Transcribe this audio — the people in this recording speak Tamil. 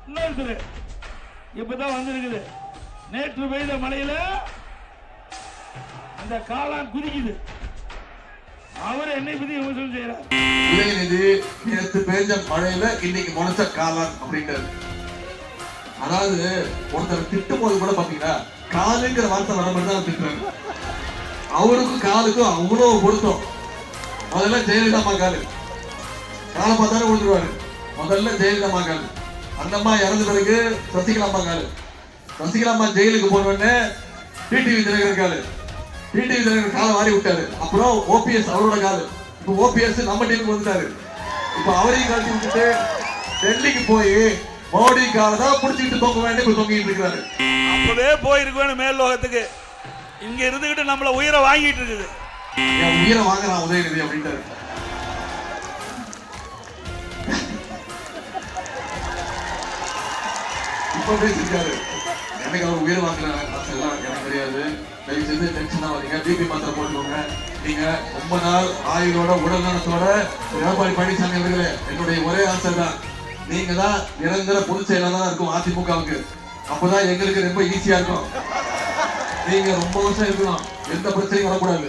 இன்னொருத்தர் இப்பதான் வந்திருக்குது. நேற்று பெய்த மழையில அந்த காளான் குதிக்குது. அவர் என்னை பத்தி விமர்சனம் செய்யறார். உதயநிதி நேற்று பெய்த மழையில இன்னைக்கு முளைச்ச காளான் அப்படின்றது. அதாவது ஒருத்தர் திட்டும் போது கூட பாத்தீங்கன்னா காலுங்கிற வார்த்தை வர மாதிரி தான் திட்டுறாரு. அவருக்கும் காலுக்கும் அவ்வளவு பொருத்தம். முதல்ல ஜெயலலிதா அம்மா காலு காலை பார்த்தாலும் விழுந்துருவாரு. முதல்ல ஜெயலலிதா அம்மா காலு. அந்த அம்மா இறந்த பிறகு சசிகலா அம்மா காலு. சசிகலா அம்மா ஜெயிலுக்கு போனோடனே டிடிவி தினகரன் காலு. டிடிவி தினகரன் காலை வாரி விட்டாரு. அப்புறம் ஓபிஎஸ் அவரோட காலு. இப்போ ஓபிஎஸ் நம்ம டீமுக்கு வந்துட்டாரு. இப்போ அவரையும் கழிச்சு விட்டுட்டு டெல்லிக்கு போய் மோடி காலை தான் பிடிச்சிக்கிட்டு தொங்க வேண்டிய இப்ப தொங்கிட்டு இருக்கிறாரு. அப்பவே போயிருக்கணும் மேல் லோகத்துக்கு. இங்க இருந்துகிட்டு நம்மள உயிரை வாங்கிட்டு இருக்குது. என் உயிரை வாங்குறான் உதயநிதி அப்படின்ட்டாரு. இப்ப பேசிருக்காரு. எனக்கு அவர் உயிரை வாங்குற எல்லாம் எனக்கு தெரியாது. தயவு செய்து டென்ஷன் ஆகாதீங்க. பிபி மாத்திரை போட்டுக்கோங்க. நீங்க ரொம்ப நாள் ஆயுளோட உடல் நலத்தோட எடப்பாடி பழனிசாமி அவர்களே, என்னுடைய ஒரே ஆசை தான் நீங்க தான் நிரந்தர பொதுச் செயலாளராக இருக்கும் அதிமுகவுக்கு. அப்பதான் எங்களுக்கு ரொம்ப ஈஸியா இருக்கும். நீங்க ரொம்ப வருஷம் இருக்கணும். எந்த பிரச்சனையும் வரக்கூடாது.